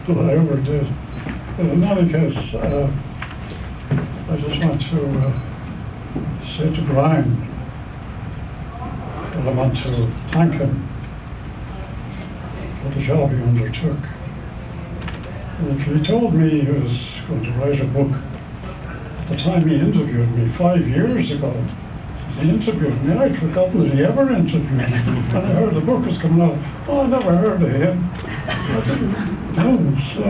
that I ever did. But in any case, I just want to say to Brian that I want to thank him for the job he undertook. And if he told me he was going to write a book at the time he interviewed me 5 years ago, he interviewed me, I'd forgotten that he ever interviewed me. And I heard the book was coming out. Oh, I never heard of him. I didn't know. So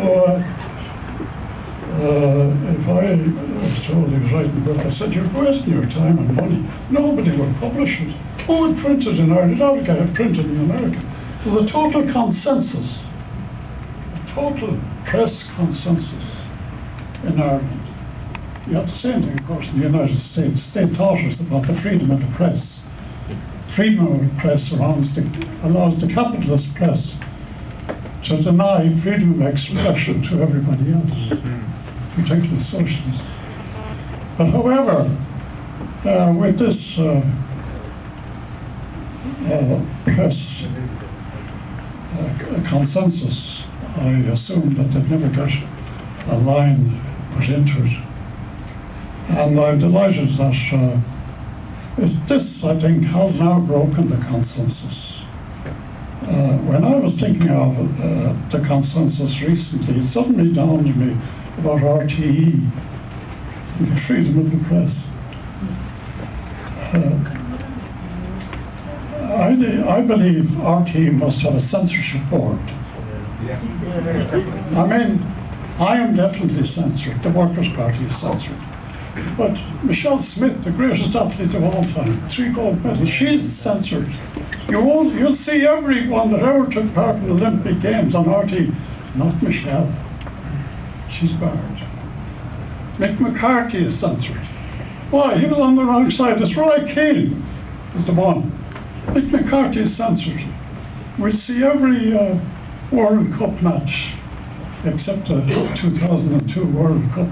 if I was told he was writing a book, I said, you're wasting your time and money. Nobody will publish it. Oh, it printed in Ireland. How to get it printed in America? So the total consensus, the total press consensus in Ireland. You have the same thing, of course, in the United States. They taught us about the freedom of the press. Freedom of the press allows the capitalist press to deny freedom of expression to everybody else, particularly socialists. But however, with this press consensus, I assume that they'd never get a line put into it. And I'm delighted that this, I think, has now broken the consensus. When I was thinking of the consensus recently, it suddenly dawned on me about RTE, the freedom of the press. I believe RTE must have a censorship board. I mean, I am definitely censored. The Workers' Party is censored. But Michelle Smith, the greatest athlete of all time, 3 gold medals, she's censored. You'll see everyone that ever took part in the Olympic Games on RT. Not Michelle. She's barred. Mick McCarthy is censored. Why? He was on the wrong side. It's Roy Keane is the one. Mick McCarthy is censored. We see every World Cup match, except the 2002 World Cup.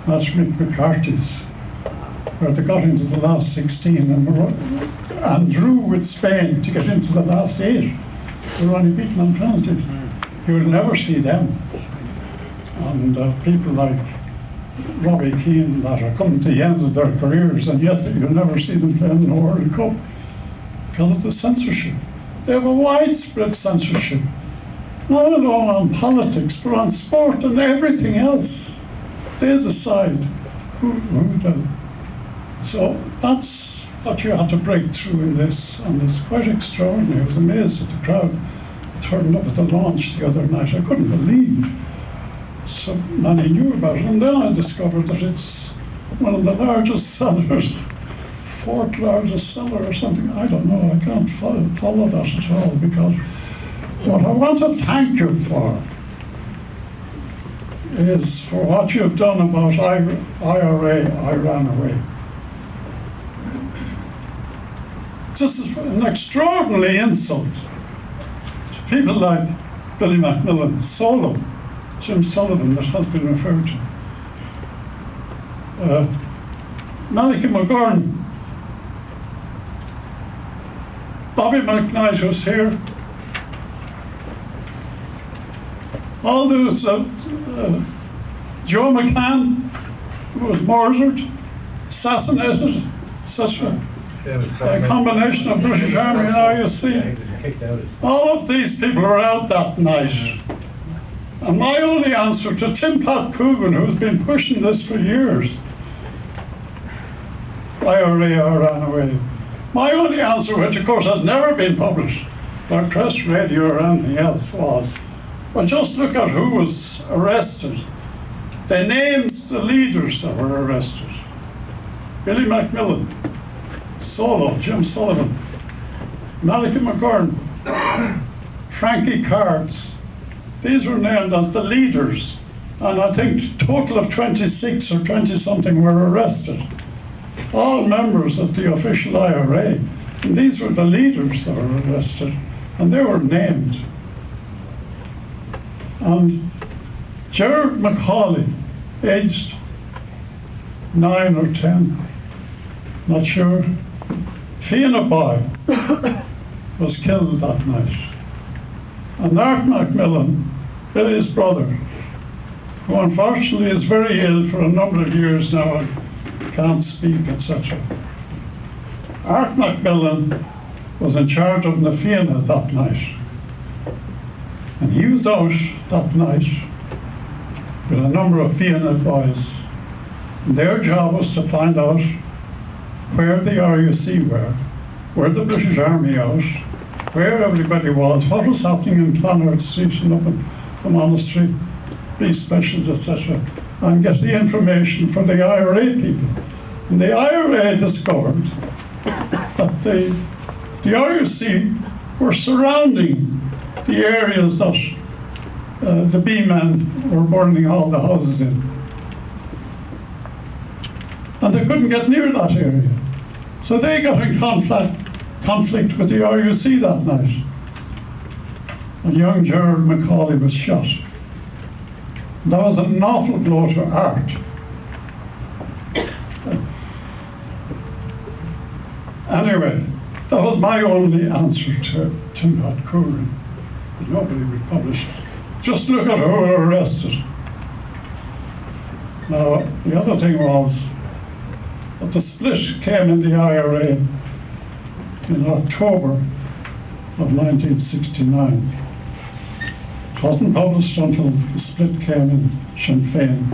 That's Mick McCarthy's, where they got into the last 16 and drew with Spain to get into the last 8. They were only beaten on penalties. You will never see them. And people like Robbie Keane that are coming to the end of their careers, and yet you'll never see them playing in the World Cup because of the censorship. They have a widespread censorship, not only on politics, but on sport and everything else. They decide who does. So that's what you have to break through in this, and it's quite extraordinary. I was amazed at the crowd turned up at the launch the other night. I couldn't believe so many knew about it, and then I discovered that it's one of the largest sellers, 4th largest seller or something. I don't know. I can't follow that at all, because what I want to thank you for is for what you've done about IRA, I ran away. This is an extraordinary insult to people like Billy Macmillan, Jim Sullivan, that has been referred to. Malachy McGurn, Bobby McKnight, who's here, all those, Joe McCann, who was murdered, assassinated, etc. A combination of British Army and IUC. All of these people were out that night. And my only answer to Tim Pat Coogan, who's been pushing this for years, IRA, I ran away. My only answer, which of course has never been published by press, radio or anything else, was, well, just look at who was arrested. They named the leaders that were arrested. Billy Macmillan, Jim Sullivan, Malachy McGurn, Frankie Cards. These were named as the leaders, and I think a total of 26 or 20-something were arrested. All members of the official IRA, and these were the leaders that were arrested, and they were named. And Gerard McCauley, aged 9 or 10, not sure, Fianna Boy was killed that night. And Art Macmillan Billy's brother, who unfortunately is very ill for a number of years now and can't speak, etc. Art Macmillan was in charge of the Fianna that night. And he was out that night with a number of Fianna boys. And their job was to find out where the RUC were the British Army out, where everybody was, what was happening in Clonard Street and up in the monastery, police specials, etc., and get the information for the IRA people. And the IRA discovered that the RUC were surrounding the areas that the B-men were burning all the houses in. And they couldn't get near that area. So they got in conflict with the RUC that night. And young Gerard Macaulay was shot. That was an awful blow to Art. Anyway, that was my only answer to Tim Curran. Nobody would publish it. Just look at who were arrested. Now, the other thing was that the split came in the IRA in October of 1969. It wasn't published until the split came in Sinn Féin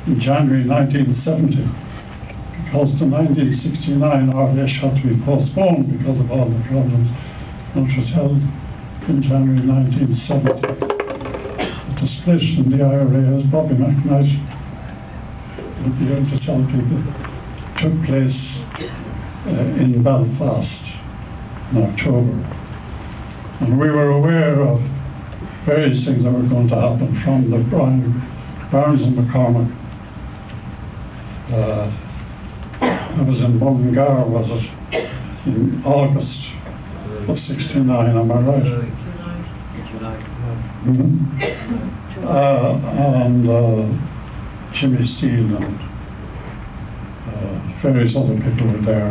in January 1970, because the 1969 RDH had to be postponed because of all the problems, and it was held in January 1970. But the split in the IRA, as Bobby McKnight would be able to tell people, took place in Belfast in October. And we were aware of various things that were going to happen from the Barnes and McCormick. I was in Mullingar, was it, in August of 69, am I right? And Jimmy Steele and various other people were there.